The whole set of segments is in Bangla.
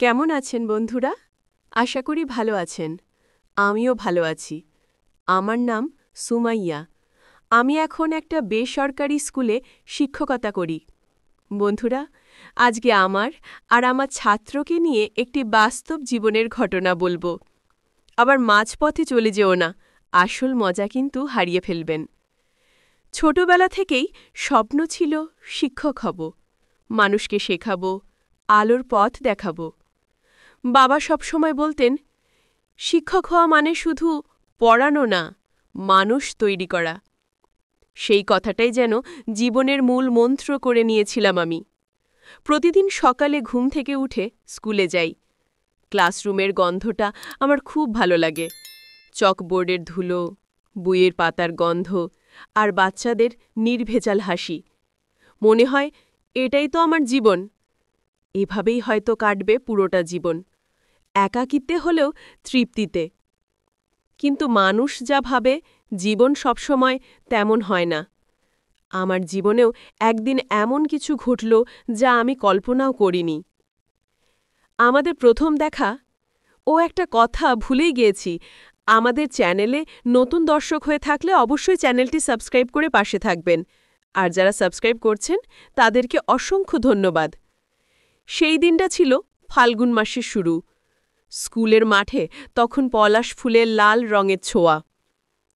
কেমন আছেন বন্ধুরা? আশা করি ভালো আছেন। আমিও ভালো আছি। আমার নাম সুমাইয়া। আমি এখন একটা বেসরকারি স্কুলে শিক্ষকতা করি। বন্ধুরা, আজকে আমার আর আমার ছাত্রকে নিয়ে একটি বাস্তব জীবনের ঘটনা বলবো। আবার মাঝপথে চলে যেও না, আসল মজা কিন্তু হারিয়ে ফেলবেন। ছোটবেলা থেকেই স্বপ্ন ছিল শিক্ষক হব, মানুষকে শেখাবো, আলোর পথ দেখাবো। বাবা সবসময় বলতেন, শিক্ষক হওয়া মানে শুধু পড়ানো না, মানুষ তৈরি করা। সেই কথাটাই যেন জীবনের মূল মন্ত্র করে নিয়েছিলাম আমি। প্রতিদিন সকালে ঘুম থেকে উঠে স্কুলে যাই। ক্লাসরুমের গন্ধটা আমার খুব ভালো লাগে। চকবোর্ডের ধুলো, বইয়ের পাতার গন্ধ আর বাচ্চাদের নির্ভেজাল হাসি। মনে হয় এটাই তো আমার জীবন। এভাবেই হয়তো কাটবে পুরোটা জীবন, একাকিত্বে হলেও তৃপ্তিতে। কিন্তু মানুষ যা ভাবে জীবন সবসময় তেমন হয় না। আমার জীবনেও একদিন এমন কিছু ঘটল যা আমি কল্পনাও করিনি। আমাদের প্রথম দেখা, একটা কথা ভুলেই গিয়েছি। আমাদের চ্যানেলে নতুন দর্শক হয়ে থাকলে অবশ্যই চ্যানেলটি সাবস্ক্রাইব করে পাশে থাকবেন। আর যারা সাবস্ক্রাইব করছেন তাদেরকে অসংখ্য ধন্যবাদ। সেই দিনটা ছিল ফাল্গুন মাসের শুরু। স্কুলের মাঠে তখন পলাশ ফুলের লাল রঙের ছোঁয়া।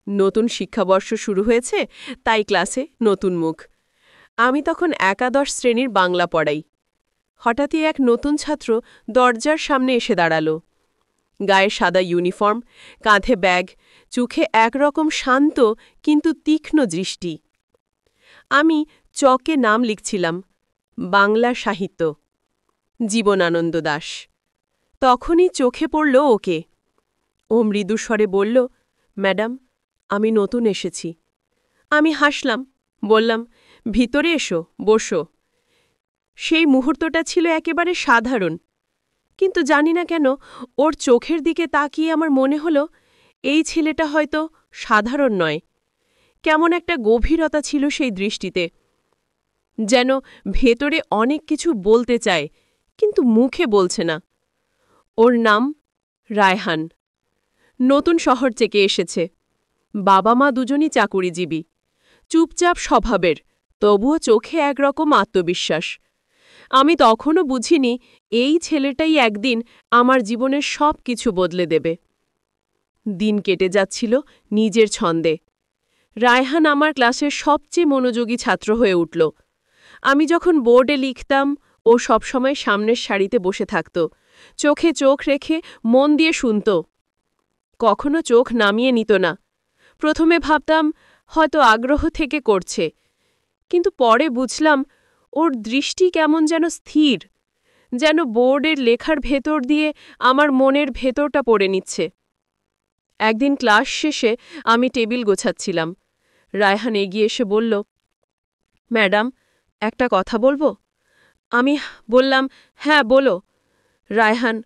নতুন শিক্ষাবর্ষ শুরু হয়েছে, তাই ক্লাসে নতুন মুখ। আমি তখন একাদশ শ্রেণীর বাংলা পড়াই। হঠাৎই এক নতুন ছাত্র দরজার সামনে এসে দাঁড়াল। গায়ে সাদা ইউনিফর্ম, কাঁধে ব্যাগ, চোখে একরকম শান্ত কিন্তু তীক্ষ্ণ দৃষ্টি। আমি চকে নাম লিখছিলাম, বাংলা সাহিত্য, জীবনানন্দ দাশ। তখনই চোখে পড়ল ওকে। ও মৃদু স্বরে বলল, ম্যাডাম, আমি নতুন এসেছি। আমি হাসলাম, বললাম, ভিতরে এসো, বসো। সেই মুহূর্তটা ছিল একেবারে সাধারণ, কিন্তু জানি না কেন ওর চোখের দিকে তাকিয়ে আমার মনে হলো এই ছেলেটা হয়তো সাধারণ নয়। কেমন একটা গভীরতা ছিল সেই দৃষ্টিতে, যেন ভেতরে অনেক কিছু বলতে চায় কিন্তু মুখে বলছে না। ওর নাম রায়হান। নতুন শহর থেকে এসেছে। বাবা মা দুজনই চাকুরিজীবী। চুপচাপ স্বভাবের, তবুও চোখে একরকম আত্মবিশ্বাস। আমি তখনও বুঝিনি এই ছেলেটাই একদিন আমার জীবনের সব কিছু বদলে দেবে। দিন কেটে যাচ্ছিল নিজের ছন্দে। রায়হান আমার ক্লাসের সবচেয়ে মনোযোগী ছাত্র হয়ে উঠল। আমি যখন বোর্ডে লিখতাম, ও সবসময় সামনের সারিতে বসে থাকত, চোখে চোখ রেখে মন দিয়ে শুনত। কখনো চোখ নামিয়ে নিত না। প্রথমে ভাবতাম হয়তো আগ্রহ থেকে করছে, কিন্তু পরে বুঝলাম ওর দৃষ্টি কেমন যেন স্থির, যেন বোর্ডের লেখার ভেতর দিয়ে আমার মনের ভেতরটা পড়ে নিচ্ছে। একদিন ক্লাস শেষে আমি টেবিল গোছাচ্ছিলাম। রায়হান এগিয়ে এসে বলল, ম্যাডাম, একটা কথা বলবো? আমি বললাম, হ্যাঁ বলো। রায়হান,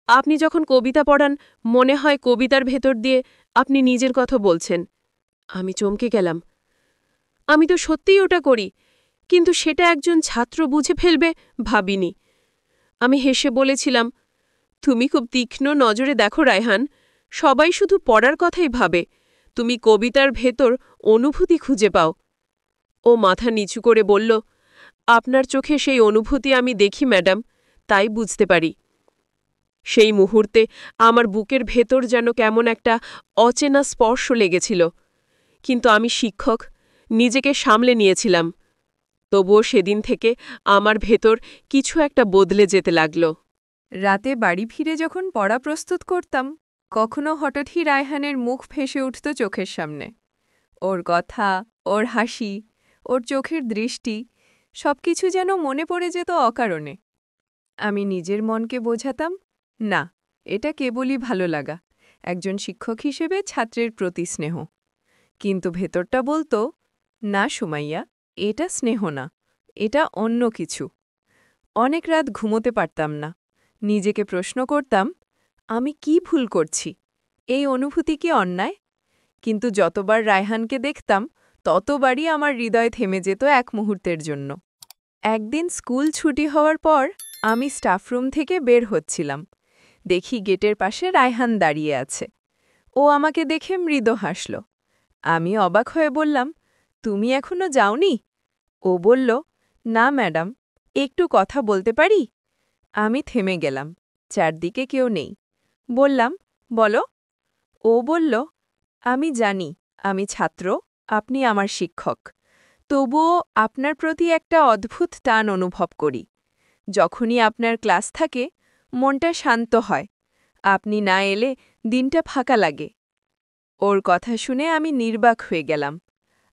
আপনি যখন কবিতা পড়ান মনে হয় কবিতার ভেতর দিয়ে আপনি নিজের কথা বলছেন। আমি চমকে গেলাম। আমি তো সত্যিই ওটা করি, কিন্তু সেটা একজন ছাত্র বুঝে ফেলবে ভাবিনি। আমি হেসে বলেছিলাম, তুমি খুব তীক্ষ্ণ নজরে দেখো রায়হান, সবাই শুধু পড়ার কথাই ভাবে, তুমি কবিতার ভেতর অনুভূতি খুঁজে পাও। ও মাথা নিচু করে বলল, আপনার চোখে সেই অনুভূতি আমি দেখি ম্যাডাম, তাই বুঝতে পারি। সেই মুহূর্তে আমার বুকের ভেতর যেন কেমন একটা অচেনা স্পর্শ লেগেছিল, কিন্তু আমি শিক্ষক, নিজেকে সামলে নিয়েছিলাম। তবুও সেদিন থেকে আমার ভেতর কিছু একটা বদলে যেতে লাগল। রাতে বাড়ি ফিরে যখন পড়া প্রস্তুত করতাম, কখনো হঠাৎই রায়হানের মুখ ভেসে উঠত চোখের সামনে। ওর কথা, ওর হাসি, ওর চোখের দৃষ্টি, সবকিছু যেন মনে পড়ে যেত অকারণে। আমি নিজের মনকে বোঝাতাম, না, এটা কেবলই ভালো লাগা, একজন শিক্ষক হিসেবে ছাত্রের প্রতি স্নেহ। কিন্তু ভেতরটা বলতো, না সুমাইয়া, এটা স্নেহ না, এটা অন্য কিছু। অনেক রাত ঘুমোতে পারতাম না। নিজেকে প্রশ্ন করতাম, আমি কি ভুল করছি? এই অনুভূতি কি অন্যায়? কিন্তু যতবার রায়হানকে দেখতাম, ততবারই আমার হৃদয় থেমে যেত এক মুহূর্তের জন্য। একদিন স্কুল ছুটি হওয়ার পর আমি স্টাফরুম থেকে বের হচ্ছিলাম। দেখি গেটের পাশে রায়হান দাঁড়িয়ে আছে। ও আমাকে দেখে মৃদু হাসল। আমি অবাক হয়ে বললাম, তুমি এখনো যাওনি? ও বলল, না ম্যাডাম, একটু কথা বলতে পারি? আমি থেমে গেলাম। চারদিকে কেউ নেই। বললাম, বলো। ও বলল, আমি জানি আমি ছাত্র, আপনি আমার শিক্ষক। তবুও আপনার প্রতি একটা অদ্ভুত টান অনুভব করি। যখনই আপনার ক্লাস থাকে, মনটা শান্ত হয়। আপনি না এলে দিনটা ফাঁকা লাগে। ওর কথা শুনে আমি নির্বাক হয়ে গেলাম।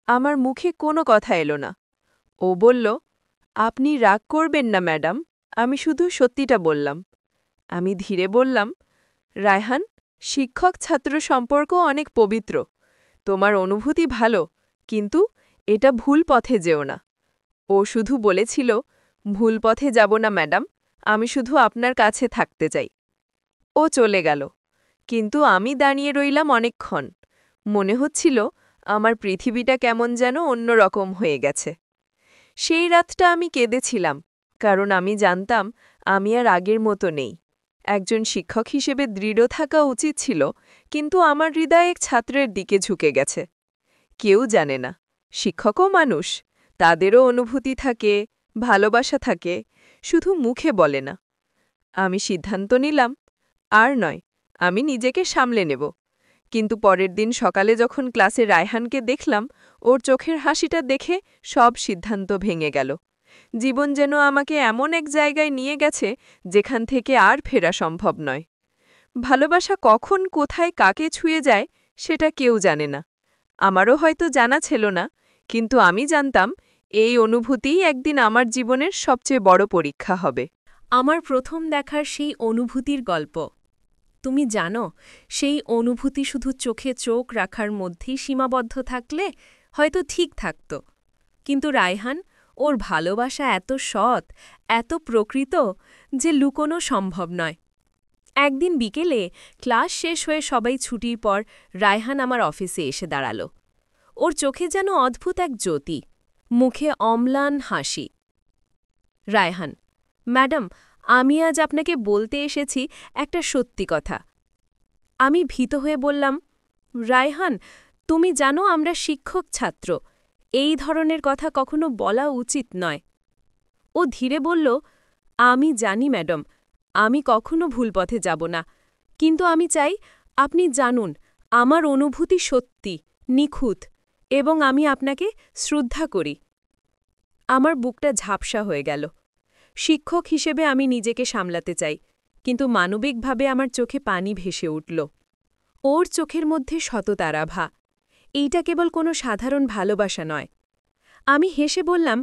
আমার মুখে কোনো কথা এলো না। ও বলল, আপনি রাগ করবেন না ম্যাডাম, আমি শুধু সত্যিটা বললাম। আমি ধীরে বললাম, রায়হান, শিক্ষক ছাত্র সম্পর্ক অনেক পবিত্র। তোমার অনুভূতি ভালো, কিন্তু এটা ভুল পথে যেও না। ও শুধু বলেছিল, ভুল পথে যাব না ম্যাডাম, আমি শুধু আপনার কাছে থাকতে চাই। ও চলে গেল, কিন্তু আমি দাঁড়িয়ে রইলাম অনেকক্ষণ। মনে হচ্ছিল আমার পৃথিবীটা কেমন যেন অন্যরকম হয়ে গেছে। সেই রাতটা আমি কেঁদেছিলাম, কারণ আমি জানতাম আমি আর আগের মতো নেই। একজন শিক্ষক হিসেবে দৃঢ় থাকা উচিত ছিল, কিন্তু আমার হৃদয় এক ছাত্রের দিকে ঝুঁকে গেছে। কেউ জানে না, শিক্ষকও মানুষ, তাদেরও অনুভূতি থাকে, ভালোবাসা থাকে, শুধু মুখে বলে না। আমি সিদ্ধান্ত নিলাম, আর নয়, আমি নিজেকে সামলে নেব। কিন্তু পরের দিন সকালে যখন ক্লাসে রায়হানকে দেখলাম, ওর চোখের হাসিটা দেখে সব সিদ্ধান্ত ভেঙে গেল। জীবন যেন আমাকে এমন এক জায়গায় নিয়ে গেছে যেখান থেকে আর ফেরা সম্ভব নয়। ভালোবাসা কখন কোথায় কাকে ছুঁয়ে যায় সেটা কেউ জানে না। আমারও হয়তো জানা ছিল না, কিন্তু আমি জানতাম এই অনুভূতিই একদিন আমার জীবনের সবচেয়ে বড় পরীক্ষা হবে। আমার প্রথম দেখার সেই অনুভূতির গল্প। তুমি জানো, সেই অনুভূতি শুধু চোখে চোখ রাখার মধ্যেই সীমাবদ্ধ থাকলে হয়তো ঠিক থাকত। কিন্তু রায়হান, ওর ভালোবাসা এত সৎ, এত প্রকৃত যে লুকোনো সম্ভব নয়। একদিন বিকেলে ক্লাস শেষ হয়ে সবাই ছুটির পর রায়হান আমার অফিসে এসে দাঁড়াল। ওর চোখে যেন অদ্ভুত এক জ্যোতি, মুখে অম্লান হাসি। রায়হান, ম্যাডাম, আমি আজ আপনাকে বলতে এসেছি একটা সত্যি কথা। আমি ভীত হয়ে বললাম, রায়হান, তুমি জানো আমরা শিক্ষক ছাত্র, এই ধরনের কথা কখনো বলা উচিত নয়। ও ধীরে বলল, আমি জানি ম্যাডাম, আমি কখনো ভুল পথে যাব না, কিন্তু আমি চাই আপনি জানুন আমার অনুভূতি সত্যি, নিখুঁত, এবং আমি আপনাকে শ্রদ্ধা করি। আমার বুকটা ঝাপসা হয়ে গেল। শিক্ষক হিসেবে আমি নিজেকে সামলাতে চাই, কিন্তু মানবিকভাবে আমার চোখে পানি ভেসে উঠল। ওর চোখের মধ্যে সততারাভা। এইটা কেবল কোনো সাধারণ ভালোবাসা নয়। আমি হেসে বললাম,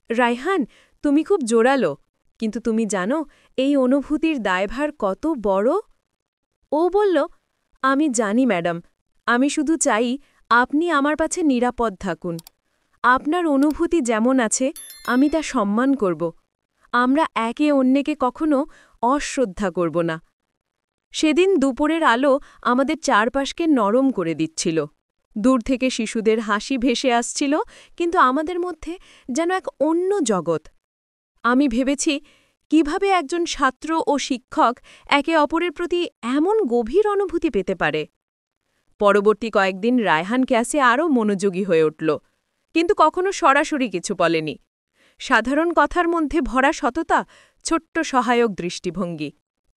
রায়হান, তুমি খুব জোরালো, কিন্তু তুমি জানো এই অনুভূতির দায়ভার কত বড়? ও বলল, আমি জানি ম্যাডাম, আমি শুধু চাই আপনি আমার পাশে নিরাপদ থাকুন। আপনার অনুভূতি যেমন আছে আমি তা সম্মান করব। আমরা একে অন্যকে কখনো অশ্রদ্ধা করব না। সেদিন দুপুরের আলো আমাদের চারপাশকে নরম করে দিচ্ছিল। দূর থেকে শিশুদের হাসি ভেসে আসছিল, কিন্তু আমাদের মধ্যে যেন এক অন্য জগৎ। আমি ভেবেছি, কিভাবে একজন ছাত্র ও শিক্ষক একে অপরের প্রতি এমন গভীর অনুভূতি পেতে পারে। পরবর্তী কয়েকদিন রায়হান ক্লাসে আরও মনোযোগী হয়ে উঠল, কিন্তু কখনো সরাসরি কিছু বলেনি। সাধারণ কথার মধ্যে ভরা সততা, ছোট্ট সহায়ক দৃষ্টিভঙ্গি,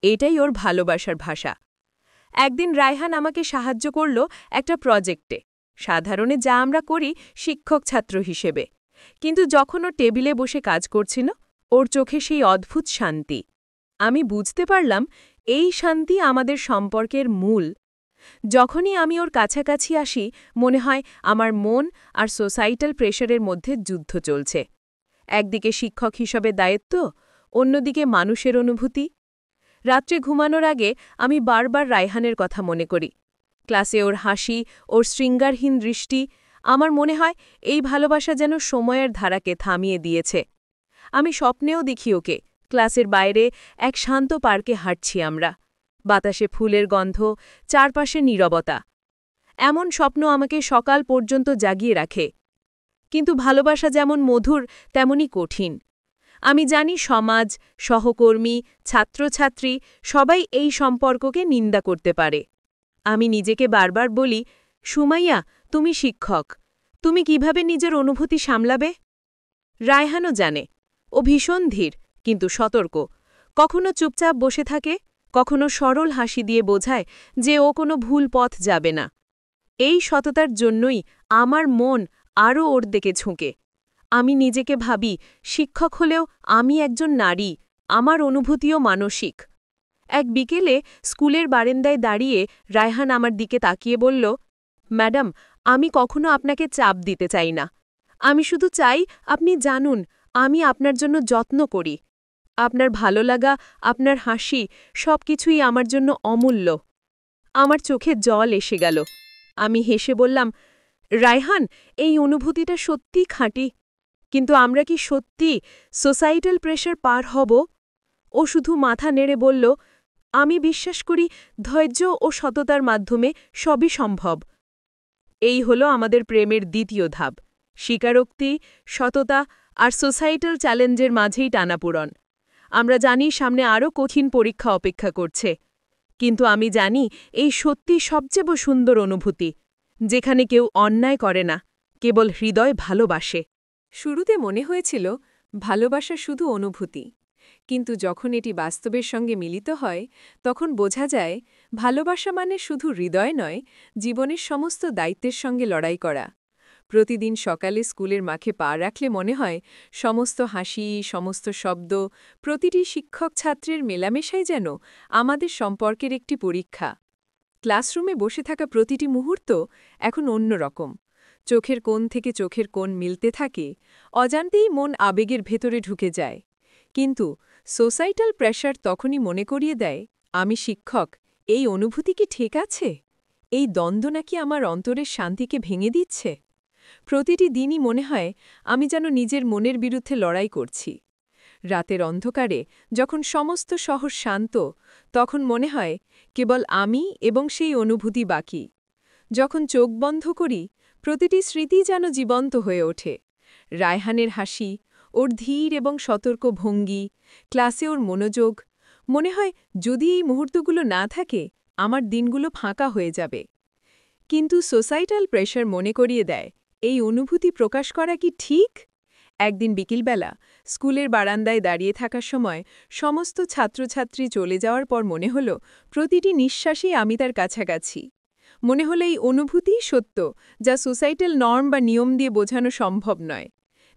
এটাই ওর ভালোবাসার ভাষা। একদিন রায়হান আমাকে সাহায্য করল একটা প্রজেক্টে, সাধারণে যা আমরা করি শিক্ষক ছাত্র হিসেবে। কিন্তু যখন ও টেবিলে বসে কাজ করছিল, ওর চোখে সেই অদ্ভুত শান্তি। আমি বুঝতে পারলাম এই শান্তি আমাদের সম্পর্কের মূল। যখনই আমি ওর কাছাকাছি আসি, মনে হয় আমার মন আর সোসাইটাল প্রেশারের মধ্যে যুদ্ধ চলছে। একদিকে শিক্ষক হিসেবে দায়িত্ব, অন্যদিকে মানুষের অনুভূতি। রাত্রে ঘুমানোর আগে আমি বারবার রায়হানের কথা মনে করি। ক্লাসে ওর হাসি, ওর শৃঙ্গারহীন দৃষ্টি, আমার মনে হয় এই ভালোবাসা যেন সময়ের ধারাকে থামিয়ে দিয়েছে। আমি স্বপ্নেও দেখি ওকে, ক্লাসের বাইরে এক শান্ত পার্কে হাঁটছি আমরা, বাতাসে ফুলের গন্ধ, চারপাশে নীরবতা। এমন স্বপ্ন আমাকে সকাল পর্যন্ত জাগিয়ে রাখে। কিন্তু ভালোবাসা যেমন মধুর তেমনি কঠিন। আমি জানি সমাজ, সহকর্মী, ছাত্রছাত্রী সবাই এই সম্পর্ককে নিন্দা করতে পারে। আমি নিজেকে বারবার বলি, সুমাইয়া, তুমি শিক্ষক, তুমি কিভাবে নিজের অনুভূতি সামলাবে? রায়হানও জানে, ও ভীষণ ধীর কিন্তু সতর্ক, কখনো চুপচাপ বসে থাকে, কখনো সরল হাসি দিয়ে বোঝায় যে ও কোনো ভুল পথ যাবে না। এই সততার জন্যই আমার মন আরও ওর দিকে ঝুঁকে। আমি নিজেকে ভাবি, শিক্ষক হলেও আমি একজন নারী, আমার অনুভূতিও মানসিক। এক বিকেলে স্কুলের বারান্দায় দাঁড়িয়ে রায়হান আমার দিকে তাকিয়ে বলল, ম্যাডাম, আমি কখনো আপনাকে চাপ দিতে চাই না। আমি শুধু চাই আপনি জানুন আমি আপনার জন্য যত্ন করি। আপনার ভালো লাগা, আপনার হাসি সবকিছুই আমার জন্য অমূল্য। আমার চোখে জল এসে গেল। আমি হেসে বললাম, রায়হান, এই অনুভূতিটা সত্যিই খাঁটি, কিন্তু আমরা কি সত্যি সোসাইটাল প্রেশার পার হব? ও শুধু মাথা নেড়ে বলল, আমি বিশ্বাস করি ধৈর্য ও সততার মাধ্যমে সবই সম্ভব। এই হল আমাদের প্রেমের দ্বিতীয় ধাপ, স্বীকারোক্তি, সততা আর সোসাইটাল চ্যালেঞ্জের মাঝেই টানাপূরণ। আমরা জানি সামনে আরও কঠিন পরীক্ষা অপেক্ষা করছে, কিন্তু আমি জানি এই সত্যি সবচেয়ে সুন্দর অনুভূতি, যেখানে কেউ অন্যায় করে না, কেবল হৃদয় ভালোবাসে। শুরুতে মনে হয়েছিল ভালোবাসা শুধু অনুভূতি, কিন্তু যখন এটি বাস্তবের সঙ্গে মিলিত হয় তখন বোঝা যায় ভালোবাসা মানে শুধু হৃদয় নয়, জীবনের সমস্ত দায়িত্বের সঙ্গে লড়াই করা। প্রতিদিন সকালে স্কুলের মাঠে পা রাখলে মনে হয় সমস্ত হাসি, সমস্ত শব্দ, প্রতিটি শিক্ষক ছাত্রের মেলামেশাই যেন আমাদের সম্পর্কের একটি পরীক্ষা। ক্লাসরুমে বসে থাকা প্রতিটি মুহূর্ত এখন অন্যরকম। চোখের কোণ থেকে চোখের কোণ মিলতে থাকে, অজান্তেই মন আবেগের ভেতরে ঢুকে যায়। কিন্তু সোসাইটাল প্রেশার তখনই মনে করিয়ে দেয়, আমি শিক্ষক, এই অনুভূতি কি ঠিক আছে? এই দ্বন্দ্ব নাকি আমার অন্তরের শান্তিকে ভেঙে দিচ্ছে? প্রতিটি দিনই মনে হয় আমি যেন নিজের মনের বিরুদ্ধে লড়াই করছি। রাতের অন্ধকারে যখন সমস্ত শহর শান্ত, তখন মনে হয় কেবল আমি এবং সেই অনুভূতি বাকি। যখন চোখ বন্ধ করি, প্রতিটি স্মৃতি যেন জীবন্ত হয়ে ওঠে। রায়হানের হাসি, ওর ধীর এবং সতর্ক ভঙ্গি, ক্লাসে ওর মনোযোগ, মনে হয় যদি এই মুহূর্তগুলো না থাকে আমার দিনগুলো ফাঁকা হয়ে যাবে। কিন্তু সোসাইটাল প্রেশার মনে করিয়ে দেয়, এই অনুভূতি প্রকাশ করা কি ঠিক? একদিন বিকেলবেলা স্কুলের বারান্দায় দাঁড়িয়ে থাকার সময় সমস্ত ছাত্রছাত্রী চলে যাওয়ার পর মনে হল প্রতিটি নিঃশ্বাসেই আমি তার কাছাকাছি। মনে হলো এই অনুভূতিই সত্য, যা সোসাইটাল নর্ম বা নিয়ম দিয়ে বোঝানো সম্ভব নয়।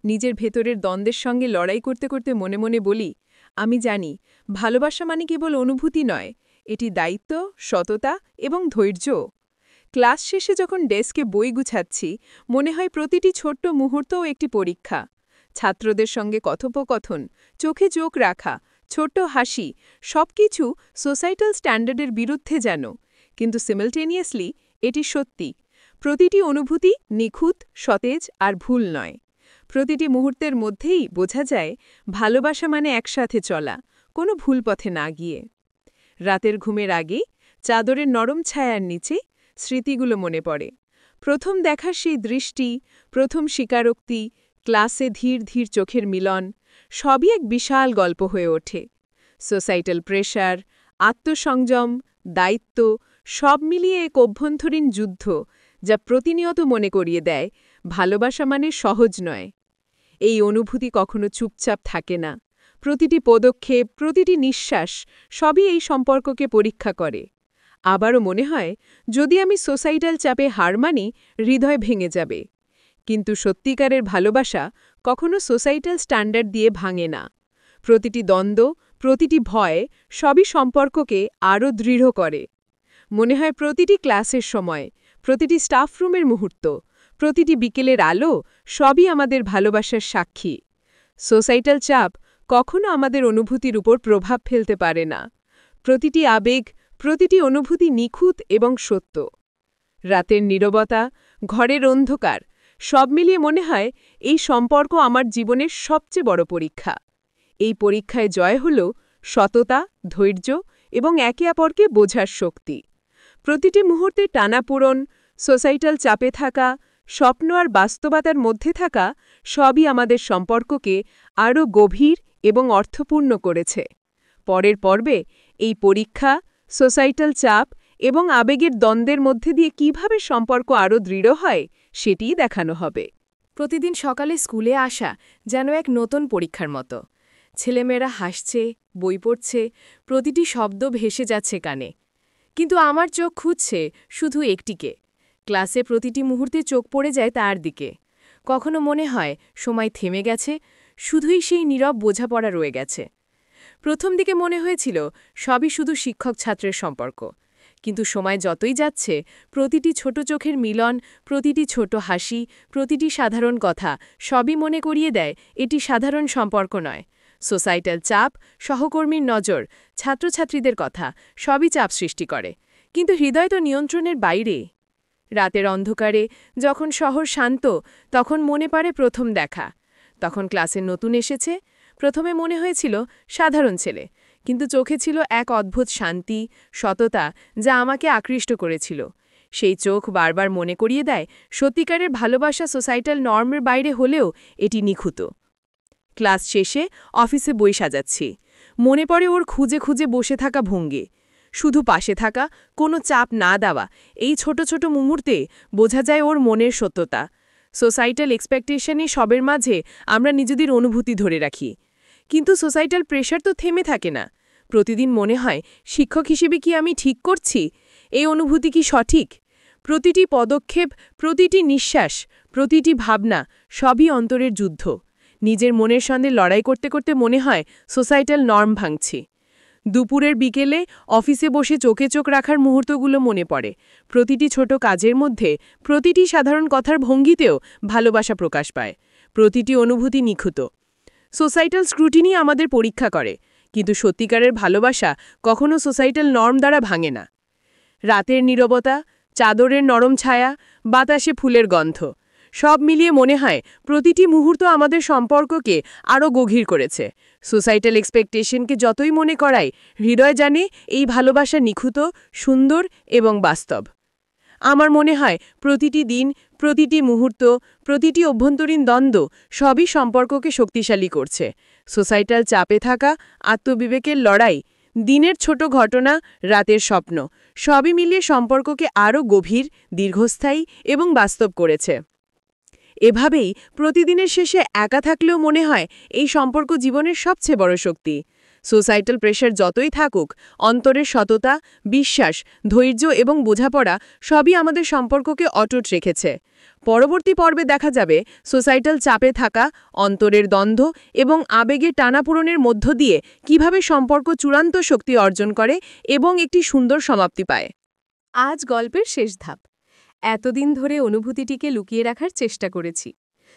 নিজের ভেতরের দ্বন্দ্বের সঙ্গে লড়াই করতে করতে মনে মনে বলি, আমি জানি ভালোবাসা মানে কেবল অনুভূতি নয়, এটি দায়িত্ব, সততা এবং ধৈর্য। ক্লাস শেষে যখন ডেস্কে বই গুছাচ্ছি, মনে হয় প্রতিটি ছোট্ট মুহূর্তও একটি পরীক্ষা। ছাত্রদের সঙ্গে কথোপকথন, চোখে চোখ রাখা, ছোট্ট হাসি, সবকিছু সোসাইটাল স্ট্যান্ডার্ডের বিরুদ্ধে যেন, কিন্তু সিমালটেনিয়াসলি এটি সত্যি। প্রতিটি অনুভূতি নিখুঁত, সতেজ আর ভুল নয়। প্রতিটি মুহূর্তের মধ্যেই বোঝা যায় ভালোবাসা মানে একসাথে চলা, কোনো ভুল পথে না গিয়ে। রাতের ঘুমের আগে চাদরের নরম ছায়ার নিচে স্মৃতিগুলো মনে পড়ে। প্রথম দেখার সেই দৃষ্টি, প্রথম স্বীকারোক্তি, ক্লাসে ধীর ধীর চোখের মিলন, সবই এক বিশাল গল্প হয়ে ওঠে। সোসাইটাল প্রেশার, আত্মসংযম, দায়িত্ব সব মিলিয়ে এক অভ্যন্তরীণ যুদ্ধ, যা প্রতিনিয়ত মনে করিয়ে দেয় ভালোবাসা মানে সহজ নয়। এই অনুভূতি কখনো চুপচাপ থাকে না। প্রতিটি পদক্ষেপ, প্রতিটি নিঃশ্বাস সবই এই সম্পর্ককে পরীক্ষা করে। আবারও মনে হয় যদি আমি সোসাইটাল চাপে হার মানি, হৃদয় ভেঙে যাবে। কিন্তু সত্যিকারের ভালোবাসা কখনো সোসাইটাল স্ট্যান্ডার্ড দিয়ে ভাঙে না। প্রতিটি দ্বন্দ্ব, প্রতিটি ভয় সবই সম্পর্ককে আরও দৃঢ় করে। মনে হয় প্রতিটি ক্লাসের সময়, প্রতিটি স্টাফ রুমের মুহূর্ত, প্রতিটি বিকেলের আলো সবই আমাদের ভালোবাসার সাক্ষী। সোসাইটাল চাপ কখনো আমাদের অনুভূতির উপর প্রভাব ফেলতে পারে না। প্রতিটি আবেগ, প্রতিটি অনুভূতি নিখুঁত এবং সত্য। রাতের নীরবতা, ঘরের অন্ধকার সব মিলিয়ে মনে হয় এই সম্পর্ক আমার জীবনের সবচেয়ে বড় পরীক্ষা। এই পরীক্ষায় জয় হল সততা, ধৈর্য এবং একে অপরকে বোঝার শক্তি। প্রতিটি মুহূর্তে টানাপোড়েন, সোসাইটাল চাপে থাকা, স্বপ্ন আর বাস্তবতার মধ্যে থাকা সবই আমাদের সম্পর্ককে আরও গভীর এবং অর্থপূর্ণ করেছে। পরের পর্বে এই পরীক্ষা, সোসাইটাল চাপ এবং আবেগের দ্বন্দ্বের মধ্যে দিয়ে কিভাবে সম্পর্ক আরও দৃঢ় হয় সেটিই দেখানো হবে। প্রতিদিন সকালে স্কুলে আসা যেন এক নতুন পরীক্ষার মতো। ছেলেমেয়েরা হাসছে, বই পড়ছে, প্রতিটি শব্দ ভেসে যাচ্ছে কানে। কিন্তু আমার চোখ খুঁজছে শুধু একটিকে। ক্লাসে প্রতিটি মুহূর্তে চোখ পড়ে যায় তার দিকে। কখনো মনে হয় সময় থেমে গেছে, শুধুই সেই নীরব বোঝাপড়া রয়ে গেছে। প্রথম দিকে মনে হয়েছিল সবই শুধু শিক্ষক-ছাত্রের সম্পর্ক। কিন্তু সময় যতই যাচ্ছে, প্রতিটি ছোট চোখের মিলন, প্রতিটি ছোট হাসি, প্রতিটি সাধারণ কথা সবই মনে করিয়ে দেয় এটি সাধারণ সম্পর্ক নয়। সোসাইটাল চাপ, সহকর্মীর নজর, ছাত্রছাত্রীদের কথা সবই চাপ সৃষ্টি করে। কিন্তু হৃদয় তো নিয়ন্ত্রণের বাইরে। রাতের অন্ধকারে যখন শহর শান্ত, তখন মনে পড়ে প্রথম দেখা। তখন ক্লাসে নতুন এসেছে। প্রথমে মনে হয়েছিল সাধারণ ছেলে, কিন্তু চোখে ছিল এক অদ্ভুত শান্তি, সততা যা আমাকে আকৃষ্ট করেছিল। সেই চোখ বারবার মনে করিয়ে দেয় সত্যিকারের ভালোবাসা সোসাইটাল নর্মের বাইরে হলেও এটি নিখুঁত। ক্লাস শেষে অফিসে বই সাজাচ্ছি। মনে পড়ে ওর খুঁজে খুঁজে বসে থাকা ভঙ্গি। শুধু পাশে থাকা, কোনো চাপ না দেওয়া, এই ছোট ছোট মুহূর্তে বোঝা যায় ওর মনের সত্যতা। সোসাইটাল এক্সপেকটেশনে সবের মাঝে আমরা নিজেদের অনুভূতি ধরে রাখি। কিন্তু সোসাইটাল প্রেশার তো থেমে থাকে না। প্রতিদিন মনে হয় শিক্ষক হিসেবে কি আমি ঠিক করছি? এই অনুভূতি কি সঠিক? প্রতিটি পদক্ষেপ, প্রতিটি নিঃশ্বাস, প্রতিটি ভাবনা সবই অন্তরের যুদ্ধ। নিজের মনের সঙ্গে লড়াই করতে করতে মনে হয় সোসাইটাল নর্ম ভাঙছি। দুপুরের বিকেলে অফিসে বসে চোখে চোখ রাখার মুহূর্তগুলো মনে পড়ে। প্রতিটি ছোট কাজের মধ্যে, প্রতিটি সাধারণ কথার ভঙ্গিতেও ভালোবাসা প্রকাশ পায়। প্রতিটি অনুভূতি নিখুঁত। সোসাইটাল স্ক্রুটিনি আমাদের পরীক্ষা করে, কিন্তু সত্যিকারের ভালোবাসা কখনো সোসাইটাল নর্ম দ্বারা ভাঙে না। রাতের নীরবতা, চাদরের নরম ছায়া, বাতাসে ফুলের গন্ধ সব মিলিয়ে মনে হয় প্রতিটি মুহূর্ত আমাদের সম্পর্ককে আরও গভীর করেছে। সোসাইটাল এক্সপেকটেশনকে যতই মনে করাই, হৃদয় জানে এই ভালোবাসা নিখুঁত, সুন্দর এবং বাস্তব। আমার মনে হয় প্রতিটি দিন, প্রতিটি মুহূর্ত, প্রতিটি অভ্যন্তরীণ দ্বন্দ্ব সবই সম্পর্ককে শক্তিশালী করছে। সোসাইটাল চাপে থাকা, আত্মবিবেকের লড়াই, দিনের ছোট ঘটনা, রাতের স্বপ্ন সবই মিলিয়ে সম্পর্ককে আরও গভীর, দীর্ঘস্থায়ী এবং বাস্তব করেছে। এভাবেই প্রতিদিনের শেষে একা থাকলেও মনে হয় এই সম্পর্ক জীবনের সবচেয়ে বড় শক্তি। সোসাইটাল প্রেশার যতই থাকুক, অন্তরের সততা, বিশ্বাস, ধৈর্য এবং বোঝাপড়া সবই আমাদের সম্পর্ককে অটুট রেখেছে। পরবর্তী পর্বে দেখা যাবে সোসাইটাল চাপে থাকা, অন্তরের দ্বন্দ্ব এবং আবেগের টানাপোড়েনের মধ্য দিয়ে কিভাবে সম্পর্ক চূড়ান্ত শক্তি অর্জন করে এবং একটি সুন্দর সমাপ্তি পায়। আজ গল্পের শেষ ধাপ। এতদিন ধরে অনুভূতিটিকে লুকিয়ে রাখার চেষ্টা করেছি।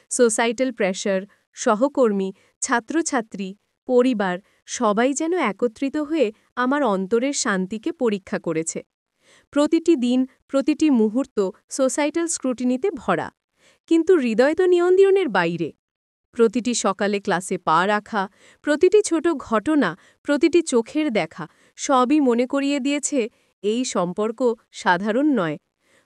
সোসাইটাল প্রেশার, সহকর্মী, ছাত্রছাত্রী, পরিবার সবাই যেন একত্রিত হয়ে আমার অন্তরের শান্তিকে পরীক্ষা করেছে। প্রতিটি দিন, প্রতিটি মুহূর্ত সোসাইটাল স্ক্রুটিনিতে ভরা। কিন্তু হৃদয় তো নিয়ন্ত্রণের বাইরে। প্রতিটি সকালে ক্লাসে পা রাখা, প্রতিটি ছোট ঘটনা, প্রতিটি চোখের দেখা সবই মনে করিয়ে দিয়েছে এই সম্পর্ক সাধারণ নয়।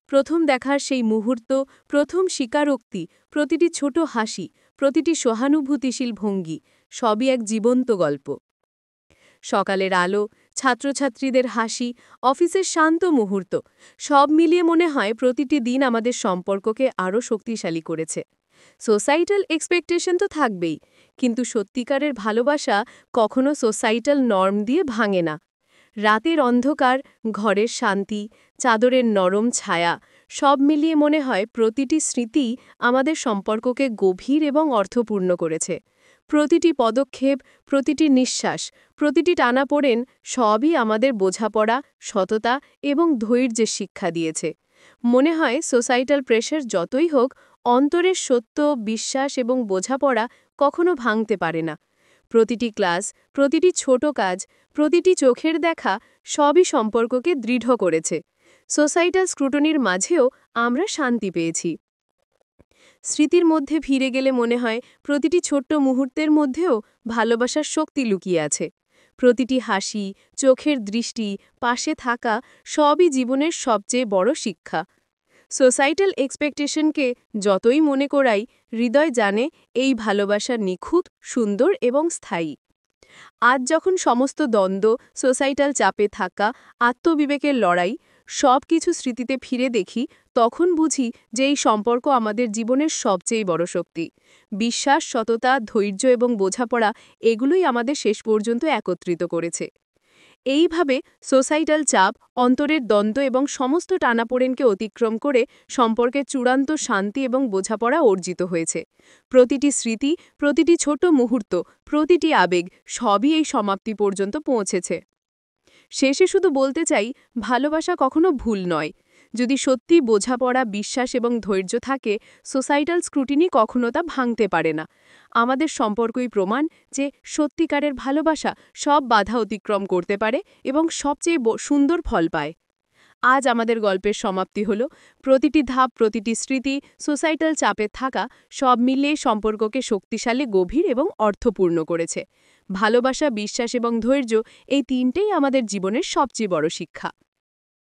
প্রথম দেখার সেই মুহূর্ত, প্রথম স্বীকারোক্তি, প্রতিটি ছোট হাসি, প্রতিটি সহানুভূতিশীল ভঙ্গি সবই এক জীবন্ত গল্প। সকালের আলো, ছাত্রছাত্রীদের হাসি, অফিসের শান্ত মুহূর্ত সব মিলিয়ে মনে হয় প্রতিটি দিন আমাদের সম্পর্ককে আরও শক্তিশালী করেছে। সোসাইটাল এক্সপেকটেশন তো থাকবেই, কিন্তু সত্যিকারের ভালোবাসা কখনো সোসাইটাল নর্ম দিয়ে ভাঙে না। রাতের অন্ধকার, ঘরের শান্তি, চাদরের নরম ছায়া সব মিলিয়ে মনে হয় প্রতিটি স্মৃতি আমাদের সম্পর্ককে গভীর এবং অর্থপূর্ণ করেছে। প্রতিটি পদক্ষেপ, প্রতিটি নিঃশ্বাস, প্রতিটি টানাপোড়েন সবই আমাদের বোঝাপড়া, সততা এবং ধৈর্যের শিক্ষা দিয়েছে। মনে হয় সোসাইটাল প্রেশার যতই হোক, অন্তরের সত্য, বিশ্বাস এবং বোঝাপড়া কখনো ভাঙতে পারে না। প্রতিটি ক্লাস, প্রতিটি ছোট কাজ, প্রতিটি চোখের দেখা সবই সম্পর্ককে দৃঢ় করেছে। সোসাইটাল স্ক্রুটনির মাঝেও আমরা শান্তি পেয়েছি। স্মৃতির মধ্যে ফিরে গেলে মনে হয় প্রতিটি ছোট্ট মুহূর্তের মধ্যেও ভালোবাসার শক্তি লুকিয়ে আছে। প্রতিটি হাসি, চোখের দৃষ্টি, পাশে থাকা সবই জীবনের সবচেয়ে বড় শিক্ষা। সোসাইটাল এক্সপেকটেশনকে যতই মনে করাই, হৃদয় জানে এই ভালোবাসা নিখুঁত, সুন্দর এবং স্থায়ী। আজ যখন সমস্ত দ্বন্দ্ব, সোসাইটাল চাপে থাকা, আত্মবিবেকের লড়াই সব কিছু স্মৃতিতে ফিরে দেখি, তখন বুঝি যে এই সম্পর্ক আমাদের জীবনের সবচেয়ে বড় শক্তি। বিশ্বাস, সততা, ধৈর্য এবং বোঝাপড়া এগুলোই আমাদের শেষ পর্যন্ত একত্রিত করেছে। এইভাবে সোসাইটাল চাপ, অন্তরের দ্বন্দ্ব এবং সমস্ত টানাপোড়েনকে অতিক্রম করে সম্পর্কের চূড়ান্ত শান্তি এবং বোঝাপড়া অর্জিত হয়েছে। প্রতিটি স্মৃতি, প্রতিটি ছোট মুহূর্ত, প্রতিটি আবেগ সবই এই সমাপ্তি পর্যন্ত পৌঁছেছে। শেষে শুধু বলতে চাই, ভালোবাসা কখনো ভুল নয়। যদি সত্যি বোঝাপড়া, বিশ্বাস এবং ধৈর্য থাকে, সোসাইটাল স্ক্রুটিনি কখনো তা ভাঙতে পারে না। আমাদের সম্পর্কই প্রমাণ যে সত্যিকারের ভালোবাসা সব বাধা অতিক্রম করতে পারে এবং সবচেয়ে সুন্দর ফল পায়। আজ আমাদের গল্পের সমাপ্তি হল, প্রতিটি ধাপ, প্রতিটি স্মৃতি, সোসাইটাল চাপে থাকা সব মিলিয়ে সম্পর্ককে শক্তিশালী, গভীর এবং অর্থপূর্ণ করেছে। ভালোবাসা, বিশ্বাস এবং ধৈর্য এই তিনটেই আমাদের জীবনের সবচেয়ে বড় শিক্ষা।